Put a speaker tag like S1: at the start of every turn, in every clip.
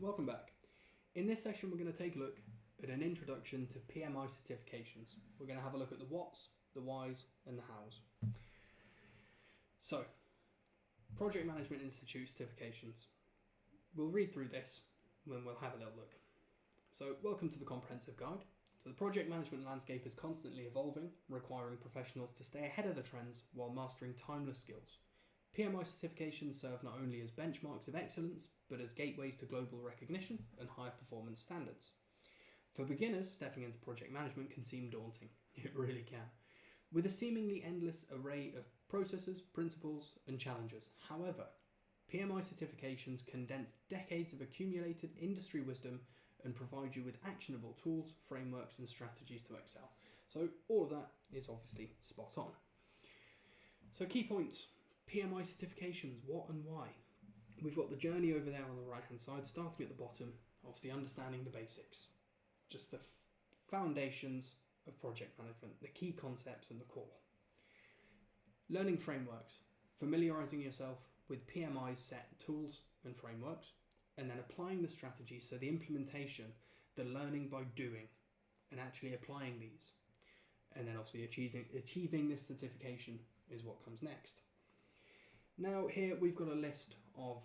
S1: Welcome back. In this session we're going to take a look at an introduction to PMI certifications. We're going to have a look at the whats, the whys and the hows. So, Project Management Institute certifications. We'll read through this and then we'll have a little look. So, welcome to the comprehensive guide. So the project management landscape is constantly evolving, requiring professionals to stay ahead of the trends while mastering timeless skills. PMI certifications serve not only as benchmarks of excellence, but as gateways to global recognition and higher performance standards. For beginners, stepping into project management can seem daunting. It really can. With a seemingly endless array of processes, principles, and challenges. However, PMI certifications condense decades of accumulated industry wisdom and provide you with actionable tools, frameworks, and strategies to excel. So all of that is obviously spot on. So key points. PMI certifications, what and why? We've got the journey over there on the right hand side, starting at the bottom, obviously understanding the basics, just the foundations of project management, the key concepts and the core. Learning frameworks, familiarising yourself with PMI's set tools and frameworks, and then applying the strategy, so the implementation, the learning by doing, and actually applying these. And then obviously achieving this certification is what comes next. Now here we've got a list of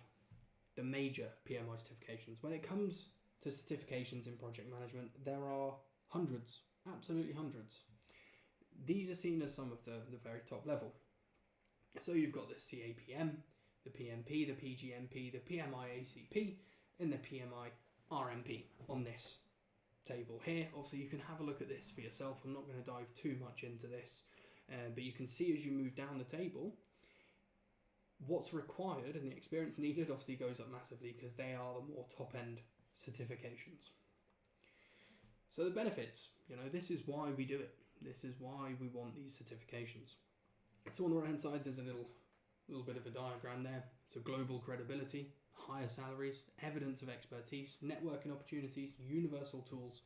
S1: the major PMI certifications. When it comes to certifications in project management, there are hundreds, absolutely hundreds. These are seen as some of the very top level. So you've got the CAPM, the PMP, the PGMP, the PMI ACP, and the PMI RMP on this table here. Obviously you can have a look at this for yourself. I'm not going to dive too much into this, but you can see as you move down the table, what's required and the experience needed obviously goes up massively because they are the more top-end certifications. So the benefits, this is why we do it. This is why we want these certifications. So on the right-hand side, there's a little bit of a diagram there. So global credibility, higher salaries, evidence of expertise, networking opportunities, universal tools,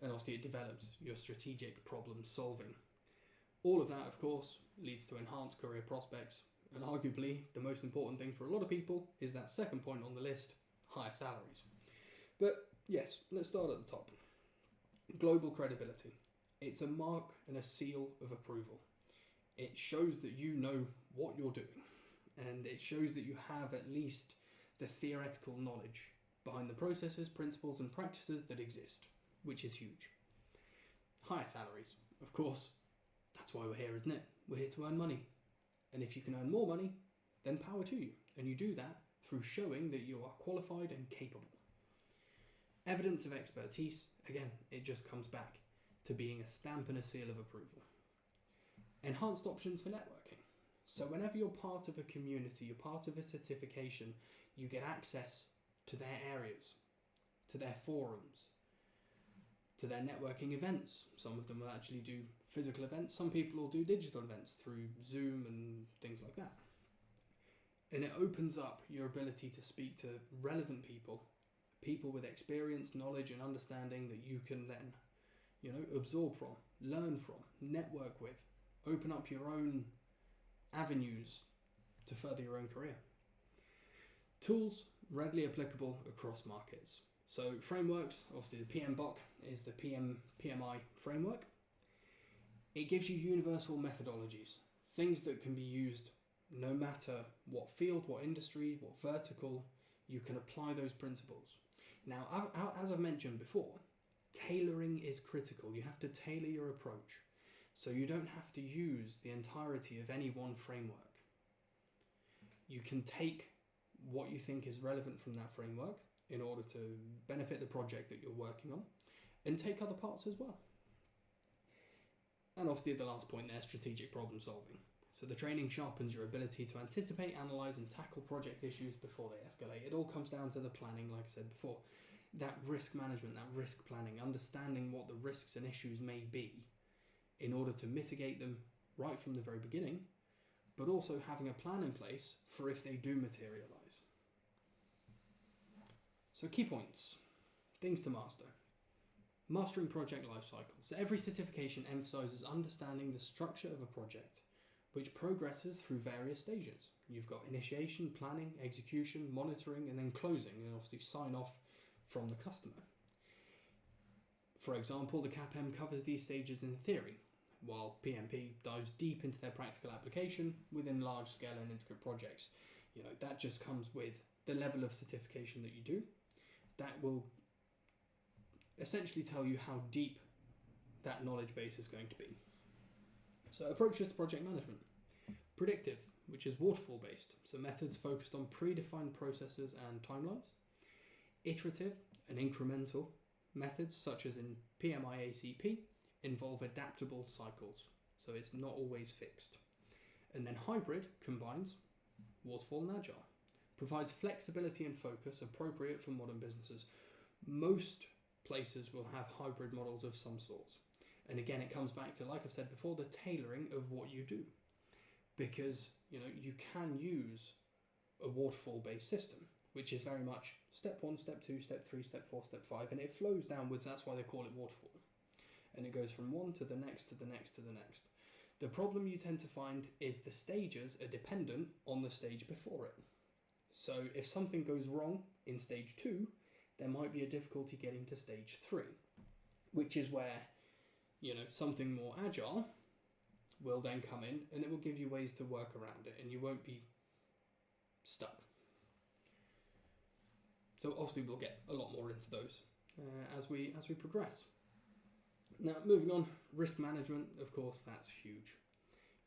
S1: and obviously it develops your strategic problem solving. All of that, of course, leads to enhanced career prospects. And arguably, the most important thing for a lot of people is that second point on the list, higher salaries. But yes, let's start at the top. Global credibility. It's a mark and a seal of approval. It shows that you know what you're doing. And it shows that you have at least the theoretical knowledge behind the processes, principles, and practices that exist, which is huge. Higher salaries. Of course, that's why we're here, isn't it? We're here to earn money. And if you can earn more money, then power to you. And you do that through showing that you are qualified and capable. Evidence of expertise, again, it just comes back to being a stamp and a seal of approval. Enhanced options for networking. So whenever you're part of a community, you're part of a certification, you get access to their areas, to their forums, to their networking events. Some of them will actually do physical events. Some people will do digital events through Zoom and things like that. And it opens up your ability to speak to relevant people with experience, knowledge and understanding that you can then, absorb from, learn from, network with, open up your own avenues to further your own career. Tools readily applicable across markets. So frameworks, obviously the PMBOK is the PMI framework. It gives you universal methodologies, things that can be used no matter what field, what industry, what vertical, you can apply those principles. Now, as I've mentioned before, tailoring is critical. You have to tailor your approach. So you don't have to use the entirety of any one framework. You can take what you think is relevant from that framework in order to benefit the project that you're working on, and take other parts as well. And obviously the last point there, strategic problem solving. So the training sharpens your ability to anticipate, analyse and tackle project issues before they escalate. It all comes down to the planning, like I said before. That risk management, that risk planning, understanding what the risks and issues may be in order to mitigate them right from the very beginning, but also having a plan in place for if they do materialise. So key points, things to master. Mastering project life cycles. So every certification emphasises understanding the structure of a project, which progresses through various stages. You've got initiation, planning, execution, monitoring, and then closing, and obviously sign off from the customer. For example, the CAPM covers these stages in theory, while PMP dives deep into their practical application within large-scale and intricate projects. That just comes with the level of certification that you do. That will essentially tell you how deep that knowledge base is going to be. So approaches to project management. Predictive, which is waterfall based, so methods focused on predefined processes and timelines. Iterative and incremental methods, such as in PMI ACP, involve adaptable cycles, so it's not always fixed. And then hybrid combines waterfall and agile, provides flexibility and focus appropriate for modern businesses. Most places will have hybrid models of some sorts. And again, it comes back to, like I've said before, the tailoring of what you do. Because, you can use a waterfall-based system, which is very much step 1, step 2, step 3, step 4, step 5, and it flows downwards. That's why they call it waterfall. And it goes from one to the next, to the next, to the next. The problem you tend to find is the stages are dependent on the stage before it. So if something goes wrong in stage 2, there might be a difficulty getting to stage 3, which is where something more agile will then come in, and it will give you ways to work around it, and you won't be stuck. So obviously we'll get a lot more into those as we progress. Now, moving on, risk management, of course, that's huge.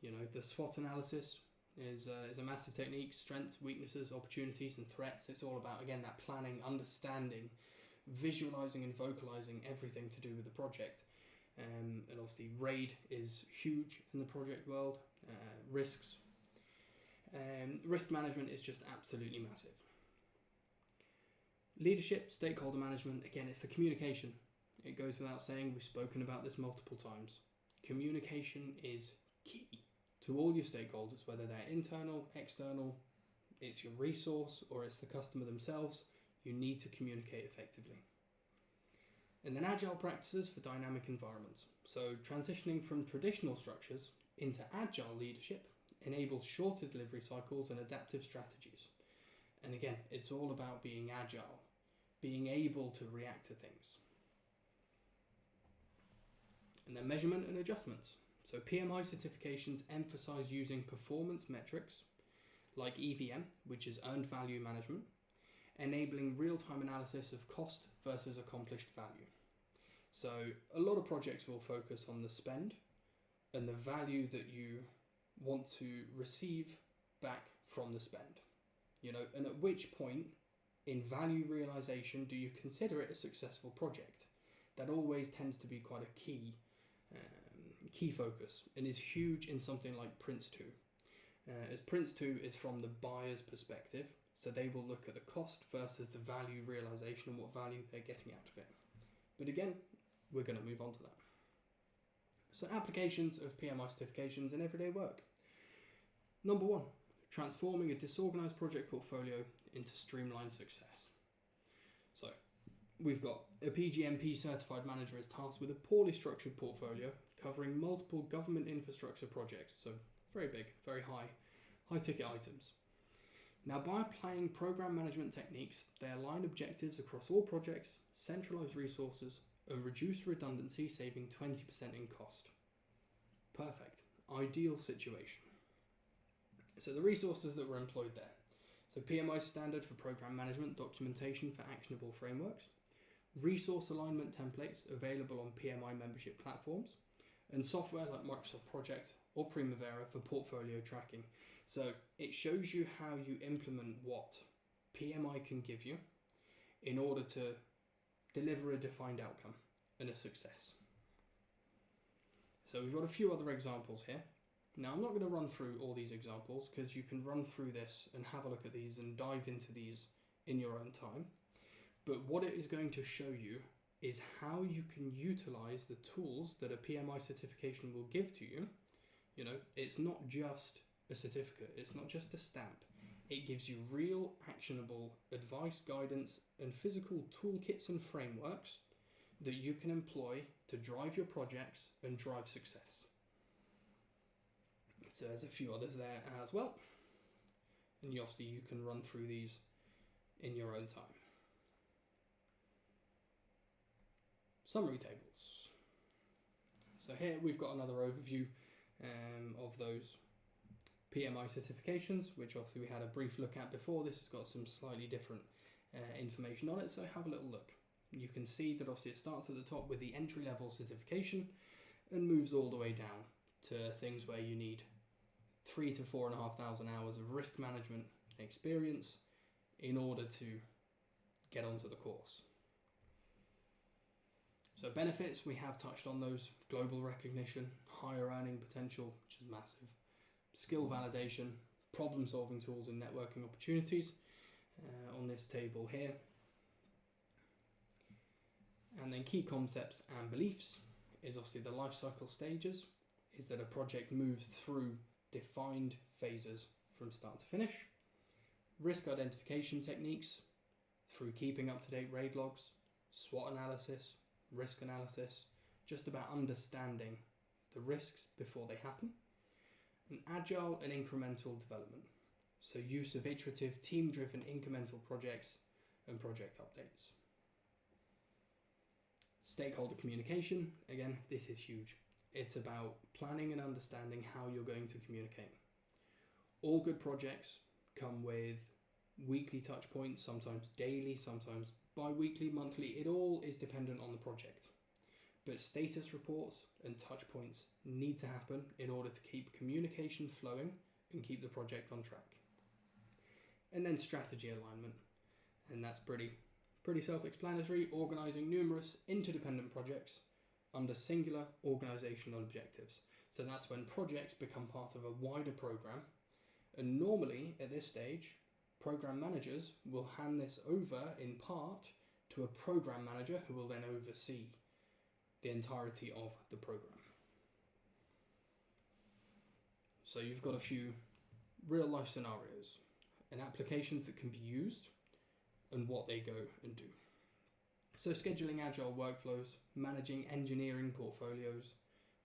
S1: The SWOT analysis is a massive technique: strengths, weaknesses, opportunities, and threats. It's all about, again, that planning, understanding, visualizing and vocalizing everything to do with the project. And obviously RAID is huge in the project world. Risks. Risk management is just absolutely massive. Leadership, stakeholder management, again, it's the communication. It goes without saying, we've spoken about this multiple times. Communication is key to all your stakeholders, whether they're internal, external, it's your resource, or it's the customer themselves. You need to communicate effectively. And then agile practices for dynamic environments. So transitioning from traditional structures into agile leadership enables shorter delivery cycles and adaptive strategies. And again, it's all about being agile, being able to react to things. And then measurement and adjustments. So PMI certifications emphasize using performance metrics like EVM, which is earned value management, enabling real-time analysis of cost versus accomplished value. So a lot of projects will focus on the spend and the value that you want to receive back from the spend. And at which point in value realization do you consider it a successful project? That always tends to be quite a key focus, and is huge in something like Prince 2. As Prince 2 is from the buyer's perspective, so they will look at the cost versus the value realization and what value they're getting out of it. But again, we're going to move on to that. So applications of PMI certifications in everyday work. Number 1, transforming a disorganized project portfolio into streamlined success. So we've got a PGMP certified manager is tasked with a poorly structured portfolio covering multiple government infrastructure projects. So very big, very high ticket items. Now, by applying program management techniques, they align objectives across all projects, centralize resources, and reduce redundancy, saving 20% in cost. Perfect. Ideal situation. So the resources that were employed there. So PMI standard for program management documentation for actionable frameworks, resource alignment templates available on PMI membership platforms, and software like Microsoft Project or Primavera for portfolio tracking. So it shows you how you implement what PMI can give you in order to deliver a defined outcome and a success. So we've got a few other examples here. Now, I'm not going to run through all these examples because you can run through this and have a look at these and dive into these in your own time. But what it is going to show you is how you can utilize the tools that a PMI certification will give to you. It's not just a certificate, it's not just a stamp. It gives you real actionable advice, guidance, and physical toolkits and frameworks that you can employ to drive your projects and drive success. So there's a few others there as well. And obviously you can run through these in your own time. Summary tables. So here we've got another overview of those PMI certifications, which obviously we had a brief look at before. This has got some slightly different information on it, so have a little look. You can see that obviously it starts at the top with the entry-level certification and moves all the way down to things where you need 3,000 to 4,500 hours of risk management experience in order to get onto the course. So benefits, we have touched on those: global recognition, higher earning potential, which is massive, skill validation, problem solving tools and networking opportunities on this table here. And then key concepts and beliefs is obviously the life cycle stages, is that a project moves through defined phases from start to finish. Risk identification techniques through keeping up-to-date RAID logs, SWOT analysis, risk analysis, just about understanding the risks before they happen. And agile and incremental development, so use of iterative, team-driven incremental projects and project updates. Stakeholder communication, again, this is huge. It's about planning and understanding how you're going to communicate. All good projects come with weekly touch points, sometimes daily, sometimes bi-weekly, monthly. It all is dependent on the project. But status reports and touch points need to happen in order to keep communication flowing and keep the project on track. And then strategy alignment, and that's pretty self-explanatory: organising numerous interdependent projects under singular organisational objectives. So that's when projects become part of a wider programme, and normally at this stage, programme managers will hand this over in part to a programme manager who will then oversee the entirety of the programme. So you've got a few real life scenarios and applications that can be used and what they go and do. So scheduling agile workflows, managing engineering portfolios,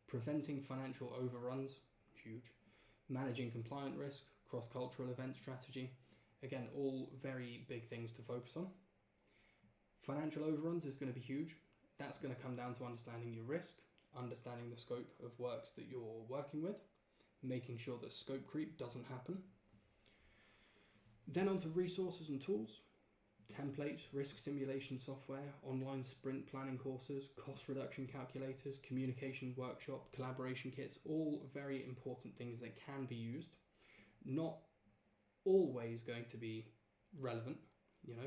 S1: preventing financial overruns, huge, managing compliant risk, cross-cultural event strategy, again, all very big things to focus on. Financial overruns is going to be huge. That's going to come down to understanding your risk, understanding the scope of works that you're working with, making sure that scope creep doesn't happen. Then onto resources and tools, templates, risk simulation software, online sprint planning courses, cost reduction calculators, communication workshop, collaboration kits, all very important things that can be used. Not always going to be relevant.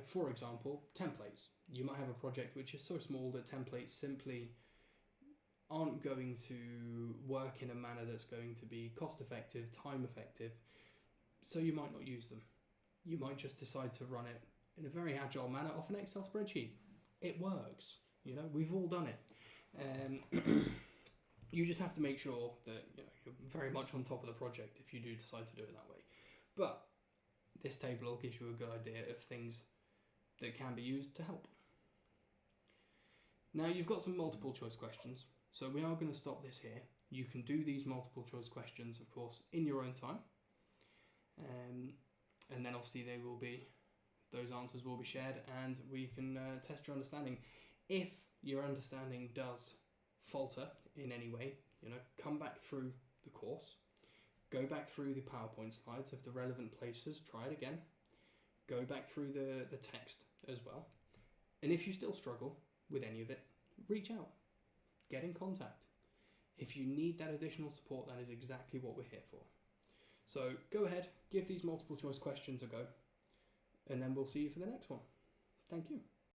S1: For example, templates. You might have a project which is so small that templates simply aren't going to work in a manner that's going to be cost effective, time effective, so you might not use them. You might just decide to run it in a very agile manner off an Excel spreadsheet. It works, we've all done it. You just have to make sure that you're very much on top of the project if you do decide to do it that way. But this table will give you a good idea of things that can be used to help. Now you've got some multiple choice questions, so we are going to stop this here. You can do these multiple choice questions, of course, in your own time. And then obviously those answers will be shared and we can test your understanding. If your understanding does falter in any way, come back through the course, go back through the PowerPoint slides of the relevant places, try it again, go back through the text as well. And if you still struggle with any of it, reach out, get in contact. If you need that additional support, that is exactly what we're here for. So go ahead, give these multiple choice questions a go, and then we'll see you for the next one. Thank you.